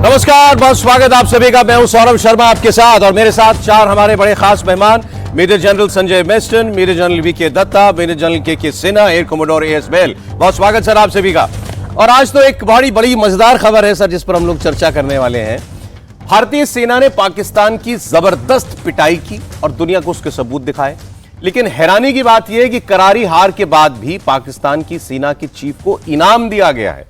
नमस्कार, बहुत स्वागत आप सभी का। मैं हूं सौरभ शर्मा आपके साथ, और मेरे साथ चार हमारे बड़े खास मेहमान, major general Sanjay Meston, major general VK Datta, major general K Sinha, air commodore AS Bell. बहुत स्वागत सर आप सभी का। और आज तो एक बड़ी मजेदार खबर है सर, जिस पर हम लोग चर्चा करने वाले हैं। भारतीय सेना ने पाकिस्तान की जबरदस्त पिटाई की और दुनिया को उसके सबूत दिखाए, लेकिन हैरानी की बात यह है कि करारी हार के बाद भी पाकिस्तान की सेना के चीफ को इनाम दिया गया है।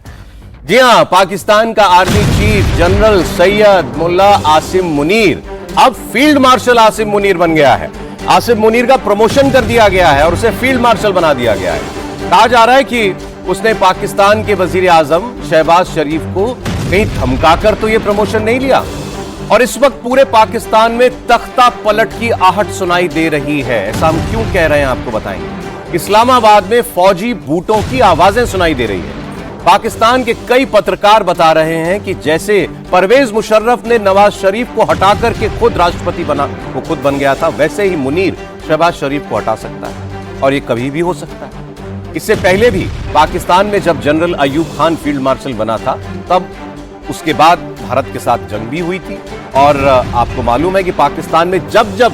जी हां, पाकिस्तान का आर्मी चीफ जनरल सैयद मुल्ला आसिम मुनीर अब फील्ड मार्शल आसिम मुनीर बन गया है। आसिम मुनीर का प्रमोशन कर दिया गया है और उसे फील्ड मार्शल बना दिया गया है। कहा जा रहा है कि उसने पाकिस्तान के वजीर आजम शहबाज शरीफ को कहीं धमकाकर तो यह प्रमोशन नहीं लिया, और इस वक्त पूरे पाकिस्तान में तख्ता पलट की आहट सुनाई दे रही है। ऐसा हम क्यों कह रहे हैं आपको बताएंगे। इस्लामाबाद में फौजी बूटों की आवाजें सुनाई दे रही है। पाकिस्तान के कई पत्रकार बता रहे हैं कि जैसे परवेज मुशर्रफ ने नवाज शरीफ को हटाकर के खुद राष्ट्रपति खुद बन गया था, वैसे ही मुनीर शहबाज शरीफ को हटा सकता है, और ये कभी भी हो सकता है। इससे पहले भी पाकिस्तान में जब general Ayub Khan field marshal बना था, तब उसके बाद भारत के साथ जंग भी हुई थी। और आपको मालूम है कि पाकिस्तान में जब जब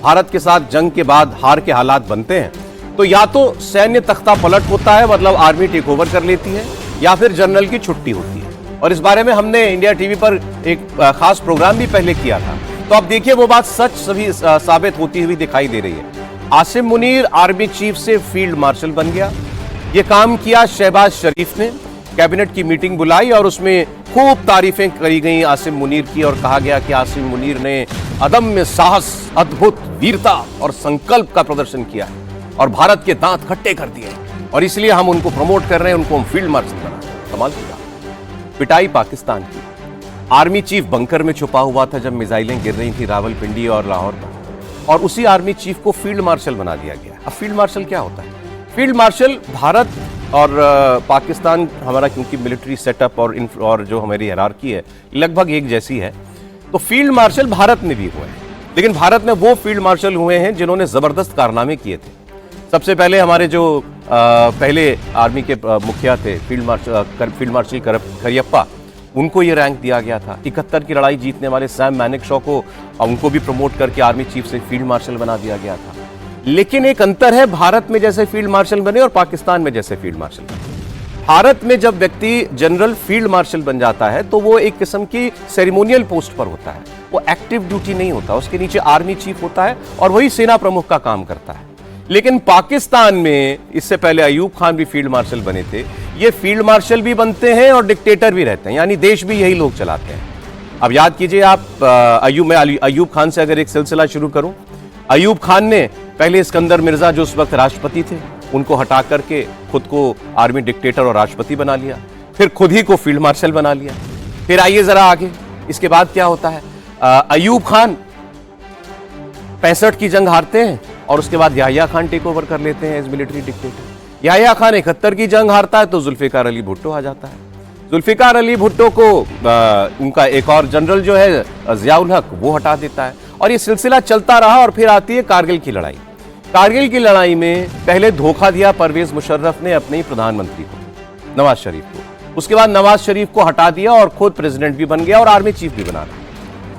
भारत के साथ जंग के बाद हार के हालात बनते हैं, तो या तो सैन्य तख्ता पलट होता है, मतलब आर्मी टेक ओवर कर लेती है, या फिर जनरल की छुट्टी होती है। और इस बारे में हमने इंडिया टीवी पर एक खास प्रोग्राम भी पहले किया था। तो अब देखिए, वो बात सच सभी साबित होती हुई दिखाई दे रही है। आसिम मुनीर आर्मी चीफ से फील्ड मार्शल बन गया। ये काम किया शहबाज शरीफ ने। कैबिनेट की मीटिंग बुलाई और उसमें खूब तारीफें करी गई आसिम मुनीर की, और कहा गया कि आसिम मुनीर ने अदम्य साहस, अद्भुत वीरता और संकल्प का प्रदर्शन किया है और भारत के दांत खट्टे कर दिए, और इसलिए हम उनको प्रमोट कर रहे हैं, उनको हम फील्ड मार्शल बना। कमाल की बात। पिटाई पाकिस्तान की। आर्मी चीफ बंकर में छुपा हुआ था जब मिसाइलें गिर रही थी रावलपिंडी और लाहौर पर, और उसी आर्मी चीफ को फील्ड मार्शल बना दिया गया। अब फील्ड मार्शल क्या होता है? फील्ड मार्शल भारत और पाकिस्तान, हमारा क्योंकि मिलिट्री सेटअप और जो हमारी हायरार्की है लगभग एक जैसी है, तो फील्ड मार्शल भारत में भी हुए हैं, लेकिन भारत में वो फील्ड मार्शल हुए हैं जिन्होंने जबरदस्त कारनामे किए थे। सबसे पहले हमारे जो पहले आर्मी के मुखिया थे फील्ड मार्शल करियप्पा, उनको ये रैंक दिया गया था। 71 की लड़ाई जीतने वाले सैम मैनेक्शॉ को, उनको भी प्रमोट करके आर्मी चीफ से फील्ड मार्शल बना दिया गया था। लेकिन एक अंतर है, भारत में जैसे फील्ड मार्शल बने और पाकिस्तान में जैसे फील्ड मार्शल बने। भारत में जब व्यक्ति जनरल फील्ड मार्शल बन जाता है तो वो एक किस्म की सेरेमोनियल पोस्ट पर होता है, वो एक्टिव ड्यूटी नहीं होता। उसके नीचे आर्मी चीफ होता है और वही सेना प्रमुख का काम करता है। लेकिन पाकिस्तान में इससे पहले अयूब खान भी फील्ड मार्शल बने थे। ये फील्ड मार्शल भी बनते हैं और डिक्टेटर भी रहते हैं, यानी देश भी यही लोग चलाते हैं। अब याद कीजिए आप, अयूब खान से अगर एक सिलसिला शुरू करूं, अयूब खान ने पहले सिकंदर मिर्जा जो उस वक्त राष्ट्रपति थे, उनको हटा करके खुद को आर्मी डिक्टेटर और राष्ट्रपति बना लिया, फिर खुद ही को फील्ड मार्शल बना लिया। फिर आइए जरा आगे, इसके बाद क्या होता है। अयूब खान 65 की जंग हारते हैं और उसके बाद याह्या खान टेक ओवर कर लेते हैं as military dictator. Yahya Khan 71 की जंग हारता है तो जुल्फिकार अली भुट्टो आ जाता है। जुल्फिकार अली भुट्टो को उनका एक और जनरल जो है जियाउल हक, वो हटा देता है, और ये सिलसिला चलता रहा। और फिर आती है कारगिल की लड़ाई। कारगिल की लड़ाई में पहले धोखा दिया परवेज मुशर्रफ ने अपने ही प्रधानमंत्री को, नवाज शरीफ को। उसके बाद नवाज शरीफ को हटा दिया और खुद प्रेसिडेंट भी बन गया और आर्मी चीफ भी बना दिया।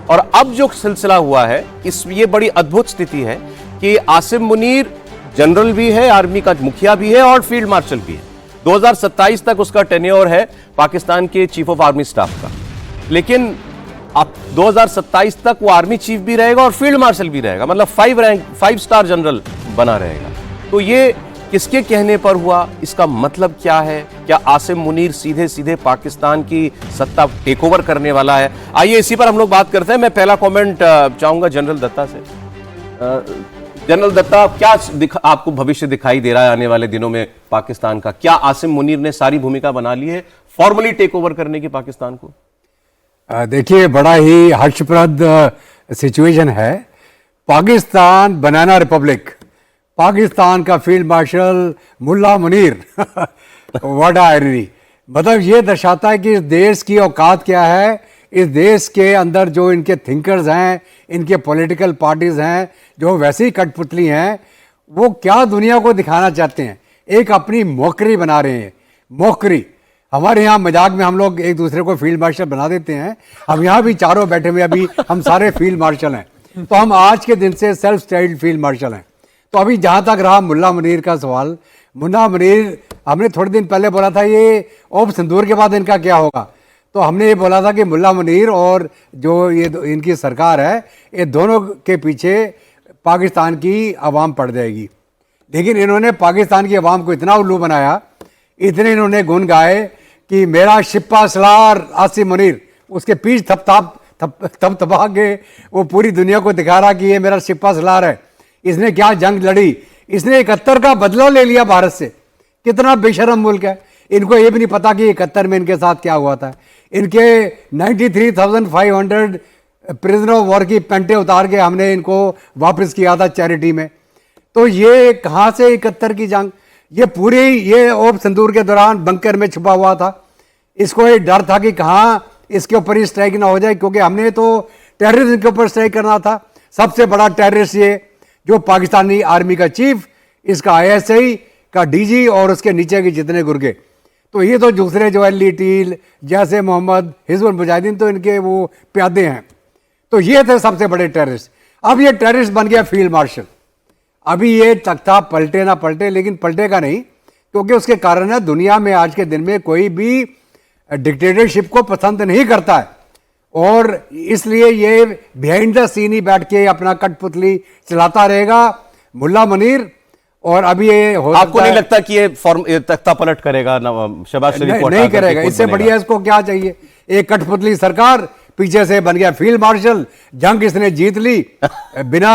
और अब जो सिलसिला हुआ है, ये बड़ी अद्भुत स्थिति है कि आसिम मुनीर जनरल भी है, आर्मी का मुखिया भी है और फील्ड मार्शल भी है। 2027 तक उसका टेन्योर है पाकिस्तान के चीफ ऑफ आर्मी स्टाफ का, लेकिन अब 2027 तक वो आर्मी चीफ भी रहेगा और फील्ड मार्शल भी रहेगा, मतलब 5 स्टार जनरल बना रहेगा। तो ये किसके कहने पर हुआ, इसका मतलब क्या है? क्या आसिम मुनीर सीधे सीधे पाकिस्तान की सत्ता टेक ओवर करने वाला है? आइए इसी पर हम लोग बात करते हैं। मैं पहला कमेंट चाहूंगा जनरल दत्ता से। जनरल दत्ता, क्या आपको भविष्य दिखाई दे रहा है आने वाले दिनों में पाकिस्तान का? क्या आसिम मुनीर ने सारी भूमिका बना ली है फॉर्मली टेक ओवर करने की पाकिस्तान को? देखिए, बड़ा ही हर्षप्रद सिचुएशन है। पाकिस्तान बनाना रिपब्लिक, पाकिस्तान का field marshal Mullah Munir what irony. मतलब ये दर्शाता है कि इस देश की औकात क्या है, इस देश के अंदर जो इनके थिंकर्स हैं, इनके पॉलिटिकल पार्टीज हैं, जो वैसे ही कठपुतली हैं, वो क्या दुनिया को दिखाना चाहते हैं। एक अपनी मौकरी बना रहे हैं, मौकरी। हमारे यहाँ मजाक में हम लोग एक दूसरे को फील्ड मार्शल बना देते हैं। हम यहाँ भी चारों बैठे हुए अभी हम सारे फील्ड मार्शल हैं, तो हम आज के दिन से सेल्फ स्टाइल्ड फील्ड मार्शल हैं। तो अभी जहाँ तक रहा मुल्ला मुनीर का सवाल, मुन्ना मुनीर हमने थोड़े दिन पहले बोला था ये ओप संदूर के बाद इनका क्या होगा, तो हमने ये बोला था कि मुल्ला मुनीर और जो ये इनकी सरकार है, ये दोनों के पीछे पाकिस्तान की आवाम पड़ जाएगी। लेकिन इन्होंने पाकिस्तान की आवाम को इतना उल्लू बनाया, इतने इन्होंने गुन गाए कि मेरा शिप्पा सलार आसिम मुनीर, उसके पीछ थपथपा के वो पूरी दुनिया को दिखा रहा कि ये मेरा शिप्पा सलार है, इसने क्या जंग लड़ी, इसने 71 का बदला ले लिया भारत से। कितना बेशरम मुल्क है। इनको ये भी नहीं पता कि 71 में इनके साथ क्या हुआ था। इनके 93,500 प्रिजनर ऑफ वॉर की पेंटे उतार के हमने इनको वापस किया था चैरिटी में। तो ये कहाँ से 71 की जंग, ये पूरी ये ओप संदूर के दौरान बंकर में छुपा हुआ था। इसको ये डर था कि कहाँ इसके ऊपर ही स्ट्राइक ना हो जाए, क्योंकि हमने तो टेररिज्म के ऊपर स्ट्राइक करना था। सबसे बड़ा टेररिस्ट ये जो पाकिस्तानी आर्मी का चीफ, इसका ISI का DG और उसके नीचे के जितने गुर्गे, तो ये तो दूसरे जो अली टील जैसे मोहम्मद हिजबुल मुजाहिदीन तो इनके वो प्यादे हैं। तो ये थे सबसे बड़े टेररिस्ट। अब ये टेररिस्ट बन गया फील्ड मार्शल। अभी ये तख्ता पलटे ना पलटे, लेकिन पलटेगा नहीं, क्योंकि उसके कारण है दुनिया में आज के दिन में कोई भी डिक्टेटरशिप को पसंद नहीं करता है, और इसलिए ये बिहाइंड द सीन ही बैठ के अपना कठपुतली चलाता रहेगा मुल्ला मुनीर। और अभी ये हो आपको नहीं लगता कि ये तख्ता पलट करेगा शहबाज शरीफ को? नहीं करेगा, इससे बढ़िया इसको क्या चाहिए? एक कठपुतली सरकार, पीछे से बन गया फील्ड मार्शल, जंग इसने जीत ली बिना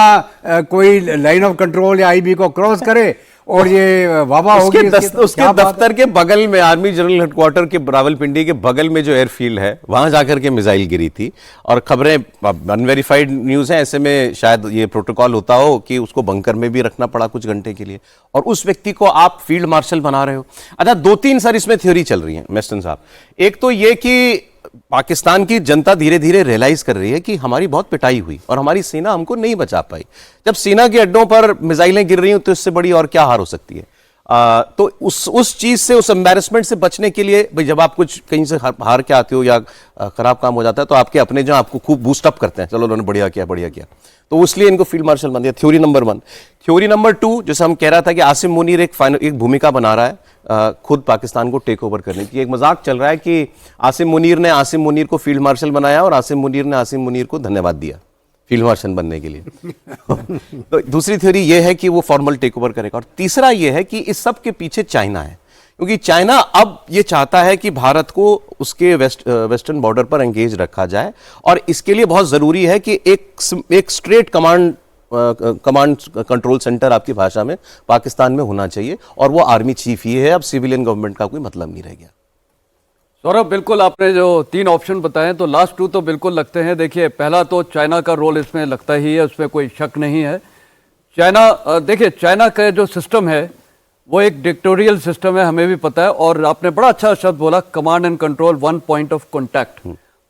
कोई लाइन ऑफ कंट्रोल या IB को क्रॉस करे, और ये वावा हो गई। उसके दफ्तर के बगल में, आर्मी जनरल हेडक्वार्टर के रावलपिंडी के बगल में जो एयरफील्ड है, वहां जाकर के मिसाइल गिरी थी। और खबरें अनवेरिफाइड न्यूज है, ऐसे में शायद ये प्रोटोकॉल होता हो कि उसको बंकर में भी रखना पड़ा कुछ घंटे के लिए, और उस व्यक्ति को आप फील्ड मार्शल बना रहे हो। अच्छा, 2-3 सर इसमें थ्योरी चल रही है मेस्टन साहब। एक तो ये कि पाकिस्तान की जनता धीरे धीरे रियलाइज कर रही है कि हमारी बहुत पिटाई हुई और हमारी सेना हमको नहीं बचा पाई। जब सेना के अड्डों पर मिसाइलें गिर रही हो तो इससे बड़ी और क्या हार हो सकती है। तो उस चीज से, उस एम्बैरेसमेंट से बचने के लिए, भाई जब आप कुछ कहीं से हार के आते हो या खराब काम हो जाता है, तो आपके अपने जो आपको खूब बूस्टअप करते हैं, चलो उन्होंने बढ़िया किया, तो इसलिए इनको फील्ड मार्शल बन दिया। Theory number 1। थ्योरी नंबर 2, जैसे हम कह रहा था कि आसिम मुनीर एक भूमिका बना रहा है खुद पाकिस्तान को टेक ओवर करने की। एक मजाक चल रहा है कि आसिम मुनीर को फील्ड मार्शल बनाया और आसिम मुनीर ने आसिम मुनीर को धन्यवाद दिया फील्ड मार्शल बनने के लिए। तो दूसरी थ्योरी यह है कि वो फॉर्मल टेक ओवर करेगा। और तीसरा यह है कि इस सब के पीछे चाइना है, क्योंकि चाइना अब ये चाहता है कि भारत को उसके वेस्टर्न बॉर्डर पर एंगेज रखा जाए, और इसके लिए बहुत जरूरी है कि एक स्ट्रेट कमांड कंट्रोल सेंटर आपकी भाषा में पाकिस्तान में होना चाहिए, और वो आर्मी चीफ ही है। अब सिविलियन गवर्नमेंट का कोई मतलब नहीं रह गया। सौरभ, बिल्कुल आपने जो 3 ऑप्शन बताए तो लास्ट 2 तो बिल्कुल लगते हैं। देखिए, पहला तो चाइना का रोल इसमें लगता ही है, उसमें कोई शक नहीं है। चाइना, देखिए चाइना का जो सिस्टम है वो एक डिक्टेटोरियल सिस्टम है, हमें भी पता है। और आपने बड़ा अच्छा शब्द बोला, command and control, 1 point of contact.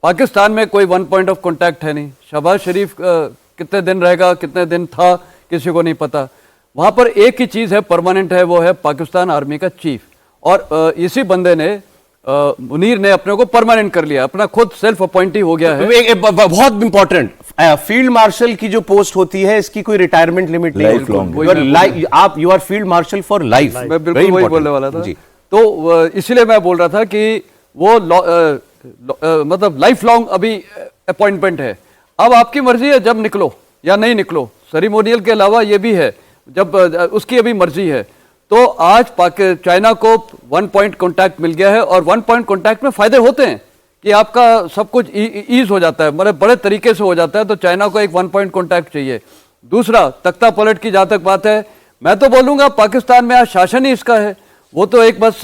Pakistan में कोई 1 पॉइंट ऑफ कॉन्टैक्ट है नहीं। शहबाज शरीफ कितने दिन रहेगा, कितने दिन था, किसी को नहीं पता। वहां पर एक ही चीज है परमानेंट है, वो है पाकिस्तान आर्मी का चीफ। और इसी बंदे ने मुनीर ने अपने को परमानेंट कर लिया, अपना खुद सेल्फ अपॉइंटेड हो गया है। बहुत इंपॉर्टेंट, फील्ड मार्शल की जो पोस्ट होती है इसकी कोई रिटायरमेंट लिमिट नहीं। आप you are field marshal for life. मैं बिल्कुल वही बोलने वाला था। तो इसीलिए मैं बोल रहा था कि वो मतलब लाइफ लॉन्ग अभी अपॉइंटमेंट है। अब आपकी मर्जी है जब निकलो या नहीं निकलो। सेरेमोनियल के अलावा ये भी है, जब उसकी अभी मर्जी है। तो आज चाइना को 1 पॉइंट कॉन्टैक्ट मिल गया है, और 1 पॉइंट कॉन्टैक्ट में फायदे होते हैं कि आपका सब कुछ ईज हो जाता है, मतलब बड़े तरीके से हो जाता है। तो चाइना को एक 1 पॉइंट कॉन्टैक्ट चाहिए। दूसरा, तख्ता पलट की जहां तक बात है, मैं तो बोलूंगा पाकिस्तान में आज शासन ही इसका है। वो तो एक बस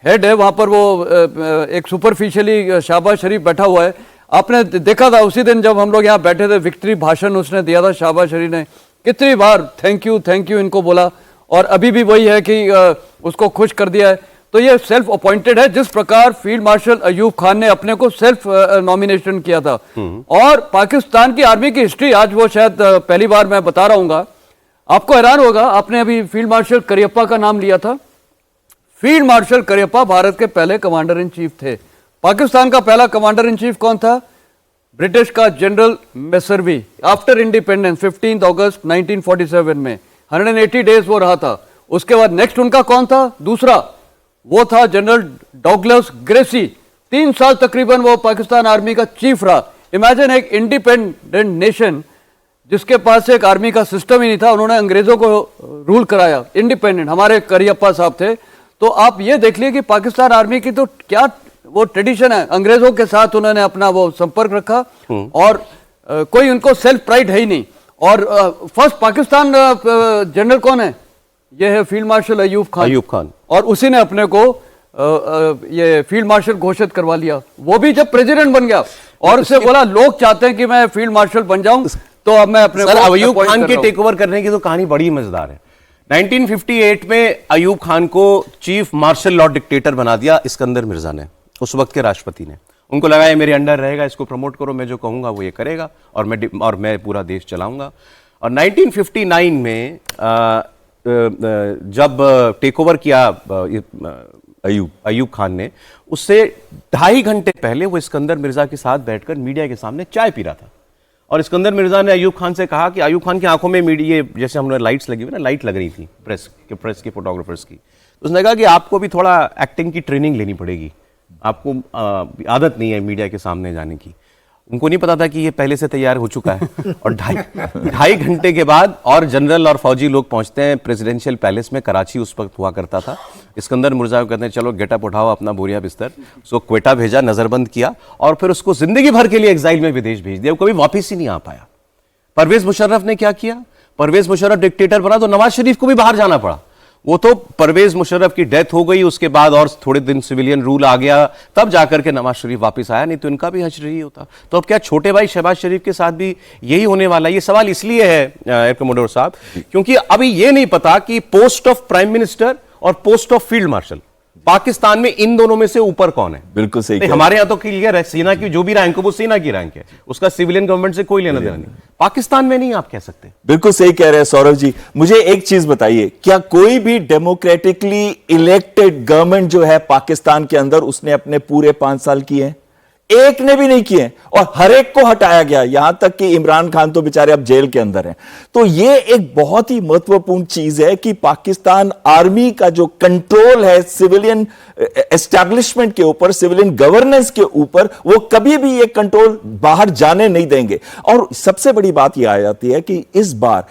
हेड है, वहां पर वो एक सुपरफिशियली शहबाज शरीफ बैठा हुआ है। आपने देखा था उसी दिन जब हम लोग यहाँ बैठे थे, विक्ट्री भाषण उसने दिया था शहबाज शरीफ ने, कितनी बार थैंक यू इनको बोला, और अभी भी वही है कि उसको खुश कर दिया है। तो ये सेल्फ अपॉइंटेड है, जिस प्रकार फील्ड मार्शल अयूब खान ने अपने को सेल्फ नॉमिनेशन किया था। और पाकिस्तान की आर्मी की हिस्ट्री आज वो शायद पहली बार मैं बता रहा हूँ, आपको हैरान होगा, आपने अभी फील्ड मार्शल करियप्पा का नाम लिया था। फील्ड मार्शल करियप्पा भारत के पहले कमांडर इन चीफ थे। पाकिस्तान का पहला कमांडर इन चीफ कौन था? ब्रिटिश का जनरल मेसर्वी, आफ्टर इंडिपेंडेंस 15 अगस्त 1947 में 180 डेज वो रहा था। उसके बाद नेक्स्ट उनका कौन था? दूसरा वो था जनरल डॉगलस ग्रेसी, 3 साल तकरीबन वो पाकिस्तान आर्मी का चीफ रहा। इमेजिन एक इंडिपेंडेंट नेशन जिसके पास एक आर्मी का सिस्टम ही नहीं था, उन्होंने अंग्रेजों को रूल कराया इंडिपेंडेंट, हमारे करियप्पा साहब थे। तो आप ये देख लिए कि पाकिस्तान आर्मी की तो क्या वो ट्रेडिशन है, अंग्रेजों के साथ उन्होंने अपना वो संपर्क रखा और कोई उनको सेल्फ प्राइड है ही नहीं। और फर्स्ट पाकिस्तान जनरल कौन है? ये है फील्ड मार्शल अयूब खान। और उसी ने अपने को ये फील्ड मार्शल घोषित करवा लिया, वो भी जब प्रेसिडेंट बन गया और उससे बोला लोग चाहते हैं कि मैं फील्ड मार्शल बन जाऊं, तो अब मैं अपने अयूब खान के टेक ओवर करने की तो कहानी बड़ी मजेदार है। 1958 में अयूब खान को चीफ मार्शल लॉ डिक्टेटर बना दिया इस्कंदर मिर्जा ने, उस वक्त के राष्ट्रपति ने। उनको लगा ये मेरे अंडर रहेगा, इसको प्रमोट करो, मैं जो कहूंगा वो ये करेगा और मैं पूरा देश चलाऊंगा। और 1959 में जब टेक ओवर किया अयूब खान ने, उससे 2.5 घंटे पहले वो इस्कंदर मिर्जा के साथ बैठकर मीडिया के सामने चाय पी रहा था। और इस्कंदर मिर्जा ने अयूब खान से कहा कि अयूब खान की आंखों में मीडिया, जैसे हमने लाइट्स लगी हुई ना, लाइट लग रही थी प्रेस के फोटोग्राफर्स की, तो उसने कहा कि आपको भी थोड़ा एक्टिंग की ट्रेनिंग लेनी पड़ेगी, आपको आदत नहीं है मीडिया के सामने जाने की। उनको नहीं पता था कि ये पहले से तैयार हो चुका है। और ढाई घंटे के बाद और जनरल और फौजी लोग पहुंचते हैं प्रेसिडेंशियल पैलेस में, कराची उस वक्त हुआ करता था। इस्कंदर मिर्जा को कहते हैं चलो गेटअप उठाओ अपना बोरिया बिस्तर, उसको क्वेटा भेजा, नजरबंद किया और फिर उसको जिंदगी भर के लिए एग्जाइल में विदेश भेज दिया, वो कभी वापिस ही नहीं आ पाया। परवेज मुशर्रफ ने क्या किया? परवेज मुशर्रफ डिक्टेटर बना तो नवाज शरीफ को भी बाहर जाना पड़ा। वो तो परवेज मुशर्रफ की डेथ हो गई, उसके बाद और थोड़े दिन सिविलियन रूल आ गया, तब जाकर के नवाज शरीफ वापस आया, नहीं तो इनका भी हश्र ही होता। तो अब क्या छोटे भाई शहबाज शरीफ के साथ भी यही होने वाला है? ये सवाल इसलिए है एयर कमोडोर साहब, क्योंकि अभी ये नहीं पता कि पोस्ट ऑफ प्राइम मिनिस्टर और post of field marshal Pakistan में इन दोनों में से ऊपर कौन है? बिल्कुल सही। हमारे यहां तो क्लियर है, सेना की जो भी रैंक है वो सेना की रैंक है, उसका सिविलियन गवर्नमेंट से कोई लेना देना नहीं। पाकिस्तान में नहीं आप कह सकते। बिल्कुल सही कह रहे हैं सौरभ जी। मुझे एक चीज बताइए, क्या कोई भी डेमोक्रेटिकली इलेक्टेड गवर्नमेंट जो है पाकिस्तान के अंदर, उसने अपने पूरे 5 साल किए? एक ने भी नहीं किए और हर एक को हटाया गया, यहां तक कि इमरान खान तो बेचारे अब जेल के अंदर हैं। तो यह एक बहुत ही महत्वपूर्ण चीज है कि पाकिस्तान आर्मी का जो कंट्रोल है सिविलियन एस्टैब्लिशमेंट के ऊपर, सिविलियन गवर्नेंस के ऊपर, वो कभी भी ये कंट्रोल बाहर जाने नहीं देंगे। और सबसे बड़ी बात यह आ जाती है कि इस बार,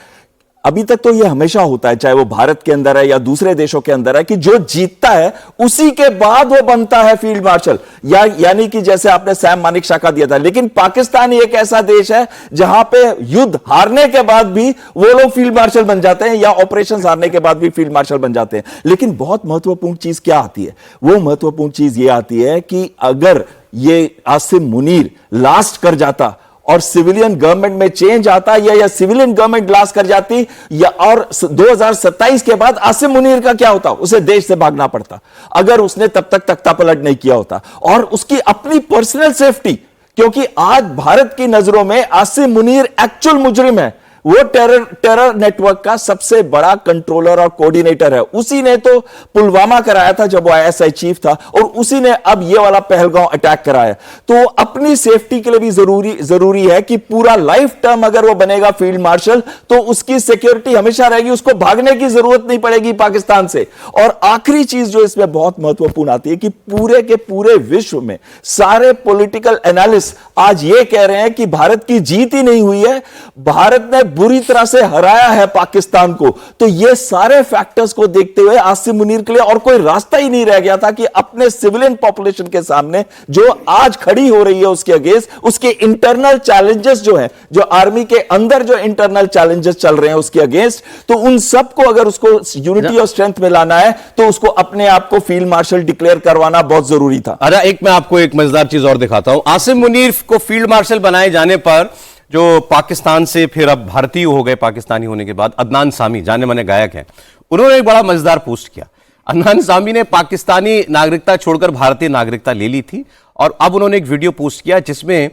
अभी तक तो यह हमेशा होता है, चाहे वो भारत के अंदर है या दूसरे देशों के अंदर है, कि जो जीतता है उसी के बाद वो बनता है फील्ड मार्शल, यानी कि जैसे आपने सैम मानेकशॉ का दिया था। लेकिन पाकिस्तान एक ऐसा देश है जहां पे युद्ध हारने के बाद भी वो लोग फील्ड मार्शल बन जाते हैं या ऑपरेशन हारने के बाद भी फील्ड मार्शल बन जाते हैं। लेकिन बहुत महत्वपूर्ण चीज क्या आती है? वो महत्वपूर्ण चीज ये आती है कि अगर ये आसिम मुनीर लास्ट कर जाता और सिविलियन गवर्नमेंट में चेंज आता या सिविलियन गवर्नमेंट लास्ट कर जाती, या और 2027 के बाद आसिम मुनीर का क्या होता? उसे देश से भागना पड़ता अगर उसने तब तक तख्ता पलट नहीं किया होता। और उसकी अपनी पर्सनल सेफ्टी, क्योंकि आज भारत की नजरों में आसिम मुनीर एक्चुअल मुजरिम है, वो टेरर नेटवर्क का सबसे बड़ा कंट्रोलर और कोऑर्डिनेटर है। उसी ने तो पुलवामा कराया था जब वो आईएसआई चीफ था, और उसी ने अब ये वाला पहलगांव अटैक कराया। तो अपनी सेफ्टी के लिए भी जरूरी है कि पूरा लाइफ टर्म अगर वो बनेगा फील्ड मार्शल तो उसकी सिक्योरिटी हमेशा रहेगी, उसको भागने की जरूरत नहीं पड़ेगी पाकिस्तान से। और आखिरी चीज जो इसमें बहुत महत्वपूर्ण आती है कि पूरे के पूरे विश्व में सारे पॉलिटिकल एनालिस्ट आज ये कह रहे हैं कि भारत की जीत ही नहीं हुई है, भारत ने बुरी तरह से हराया है पाकिस्तान को। तो ये सारे फैक्टर्स को देखते हुए आसिम मुनीर के लिए और कोई रास्ता ही नहीं रह गया था कि अपने सिविलियन पॉपुलेशन के सामने जो आज खड़ी हो रही है उसके अगेंस्ट, उसके इंटरनल चैलेंजेस जो है, जो आर्मी के अंदर जो इंटरनल चैलेंजेस चल रहे हैं उसके अगेंस्ट, तो उन सबको अगर उसको यूनिटी और स्ट्रेंथ में लाना है तो उसको अपने आप को फील्ड मार्शल डिक्लेयर करवाना बहुत जरूरी था। अच्छा, एक मैं आपको एक मजेदार चीज और दिखाता हूं। आसिम मुनीर को फील्ड मार्शल बनाए जाने पर जो पाकिस्तान से फिर अब भारतीय हो गए, पाकिस्तानी होने के बाद, अदनान सामी, जाने माने गायक हैं, उन्होंने एक बड़ा मजेदार पोस्ट किया। अदनान सामी ने पाकिस्तानी नागरिकता छोड़कर भारतीय नागरिकता ले ली थी और अब उन्होंने एक वीडियो पोस्ट किया जिसमें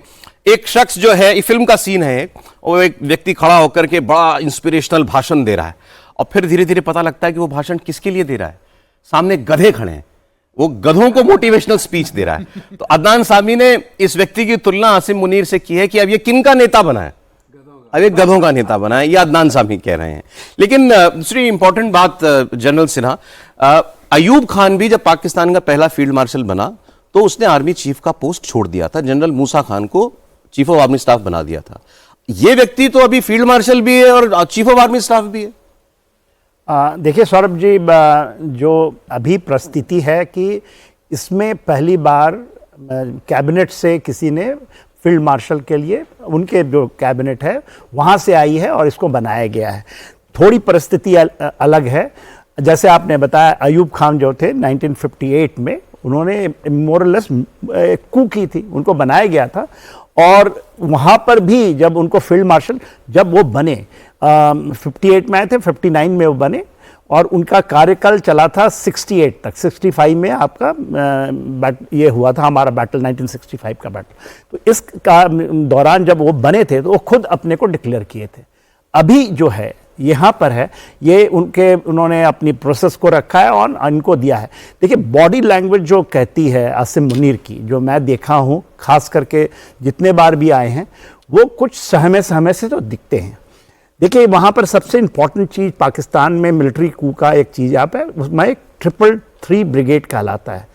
एक शख्स जो है, ये फिल्म का सीन है, वो एक व्यक्ति खड़ा होकर के बड़ा इंस्पिरेशनल भाषण दे रहा है और फिर धीरे धीरे पता लगता है कि वो भाषण किसके लिए दे रहा है? सामने गधे खड़े हैं, वो गधों को मोटिवेशनल स्पीच दे रहा है। तो अदनान सामी ने इस व्यक्ति की तुलना आसिम मुनीर से की है कि अब ये किनका नेता बना है, अब एक गधों का नेता बना है, ये अदनान सामी कह रहे हैं। लेकिन दूसरी इंपॉर्टेंट बात जनरल सिन्हा, अयूब खान भी जब पाकिस्तान का पहला फील्ड मार्शल बना तो उसने आर्मी चीफ का पोस्ट छोड़ दिया था, जनरल मूसा खान को चीफ ऑफ आर्मी स्टाफ बना दिया था। ये व्यक्ति तो अभी फील्ड मार्शल भी है और चीफ ऑफ आर्मी स्टाफ भी है। देखिए सौरभ जी, जो अभी परिस्थिति है कि इसमें पहली बार कैबिनेट से किसी ने फील्ड मार्शल के लिए, उनके जो कैबिनेट है वहाँ से आई है और इसको बनाया गया है। थोड़ी परिस्थिति अलग है। जैसे आपने बताया, अयूब खान जो थे 1958 में उन्होंने मोरलेस कू की थी, उनको बनाया गया था। और वहाँ पर भी जब उनको फील्ड मार्शल जब वो बने, 58 में आए थे, 59 में वो बने और उनका कार्यकाल चला था 68 तक। 65 में आपका ये हुआ था हमारा बैटल, 1965 का बैटल। तो इस का दौरान जब वो बने थे तो वो खुद अपने को डिक्लेयर किए थे। अभी जो है यहाँ पर है, ये उन्होंने अपनी प्रोसेस को रखा है और इनको दिया है। देखिए, बॉडी लैंग्वेज जो कहती है आसिम मुनीर की, जो मैं देखा हूँ खास करके जितने बार भी आए हैं, वो कुछ सहमे सहमे से तो दिखते हैं। देखिए, वहाँ पर सबसे इम्पॉर्टेंट चीज़ पाकिस्तान में मिलिट्री कू का एक चीज़ आप है, उसमें एक 333 ब्रिगेड कहलाता है।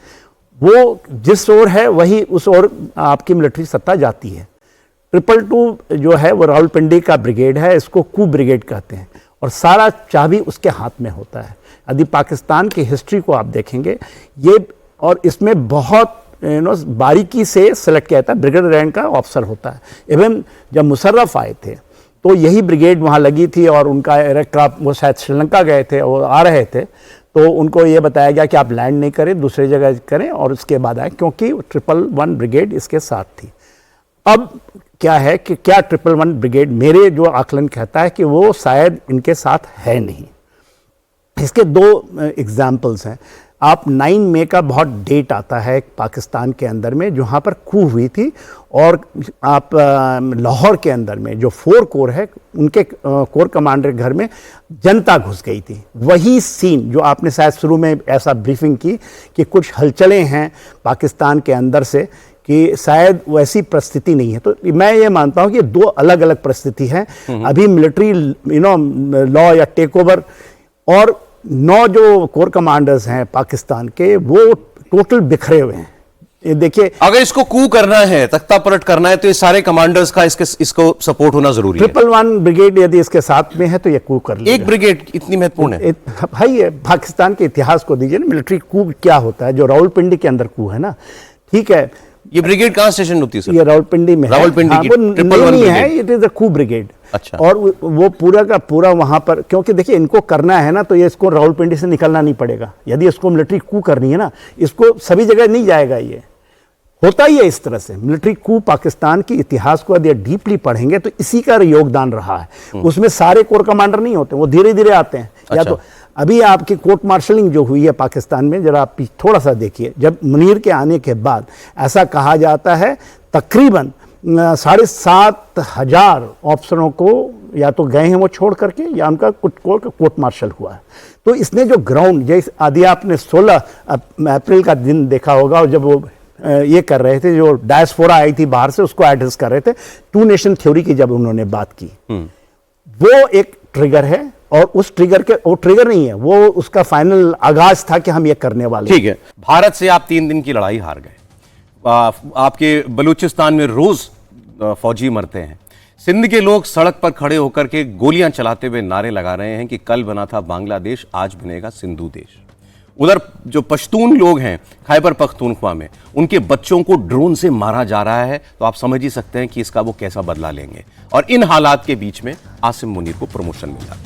वो जिस ओर है वही उस ओर आपकी मिलिट्री सत्ता जाती है। 222 जो है वो रावलपिंडी का ब्रिगेड है, इसको कू ब्रिगेड कहते हैं और सारा चाबी उसके हाथ में होता है। यदि पाकिस्तान की हिस्ट्री को आप देखेंगे ये, और इसमें बहुत बारीकी से सेलेक्ट किया जाता है, ब्रिगेड रैंक का ऑफिसर होता है। इवन जब मुशर्रफ आए थे तो यही ब्रिगेड वहाँ लगी थी और उनका एयरक्राफ्ट, वो शायद श्रीलंका गए थे और आ रहे थे, तो उनको ये बताया गया कि आप लैंड नहीं करें, दूसरी जगह करें और उसके बाद आए, क्योंकि 111 ब्रिगेड इसके साथ थी। अब क्या है कि क्या 111 ब्रिगेड, मेरे जो आकलन कहता है कि वो शायद इनके साथ है नहीं। इसके दो एग्जाम्पल्स हैं। आप 9 मई का बहुत डेट आता है पाकिस्तान के अंदर में जहाँ पर कू हुई थी, और आप लाहौर के अंदर में जो 4 कोर है उनके कोर कमांडर के घर में जनता घुस गई थी। वही सीन जो आपने शायद शुरू में ऐसा ब्रीफिंग की कि कुछ हलचलें हैं पाकिस्तान के अंदर से, कि शायद वैसी परिस्थिति नहीं है। तो मैं ये मानता हूँ कि 2 अलग अलग परिस्थिति हैं। अभी मिलिट्री लॉ या टेक ओवर, और 9 जो कोर कमांडर्स हैं पाकिस्तान के वो टोटल बिखरे हुए हैं। ये देखिए, अगर इसको कू करना है, तख्ता पलट करना है, तो ये सारे कमांडर्स का इसको सपोर्ट होना जरूरी है। 111 ब्रिगेड यदि इसके साथ में है तो ये कू कर लेगा। एक ब्रिगेड इतनी महत्वपूर्ण है भाई, ये पाकिस्तान के इतिहास को दीजिए ना, मिलिट्री कू क्या होता है। जो रावलपिंडी के अंदर कू है ना, ठीक है, ये ब्रिगेड कहां स्टेशन होती है सर? ये रावलपिंडी में रावलपिंडी है। की वो 111 नहीं है, brigade. It is the coup brigade. अच्छा। और वो पूरा का पूरा वहां पर, क्योंकि देखिए इनको करना है ना, तो ये इसको रावलपिंडी से निकलना नहीं पड़ेगा। यदि इसको मिलिट्री कू करनी है ना, इसको सभी जगह नहीं जाएगा। ये होता ही है इस तरह से। मिलिट्री कू पाकिस्तान के इतिहास को यदि डीपली पढ़ेंगे तो इसी का योगदान रहा है। उसमें सारे कोर कमांडर नहीं होते, वो धीरे धीरे आते हैं। या तो अभी आपकी कोर्ट मार्शलिंग जो हुई है पाकिस्तान में, जरा आप थोड़ा सा देखिए, जब मुनीर के आने के बाद ऐसा कहा जाता है तकरीबन 7,500 अफसरों को या तो गए हैं वो छोड़ करके, या उनका कुछ कोर्ट मार्शल हुआ है। तो इसने जो ग्राउंड, जैसे आदि आपने 16 अप्रैल का दिन देखा होगा, और जब वो ये कर रहे थे, जो डायस्पोरा आई थी बाहर से, उसको एड्रेस कर रहे थे, 2 नेशन थ्योरी की जब उन्होंने बात की, वो एक ट्रिगर है। और उस ट्रिगर के, वो ट्रिगर नहीं है, वो उसका फाइनल आगाज था कि हम ये करने वाले। ठीक है, भारत से आप 3 दिन की लड़ाई हार गए। आपके बलूचिस्तान में रोज फौजी मरते हैं। सिंध के लोग सड़क पर खड़े होकर के गोलियां चलाते हुए नारे लगा रहे हैं कि कल बना था बांग्लादेश, आज बनेगा सिंधु देश। उधर जो पश्तून लोग हैं खैबर पख्तूनख्वा में, उनके बच्चों को ड्रोन से मारा जा रहा है। तो आप समझ ही सकते हैं कि इसका वो कैसा बदला लेंगे। और इन हालात के बीच में आसिम मुनीर को प्रमोशन मिला।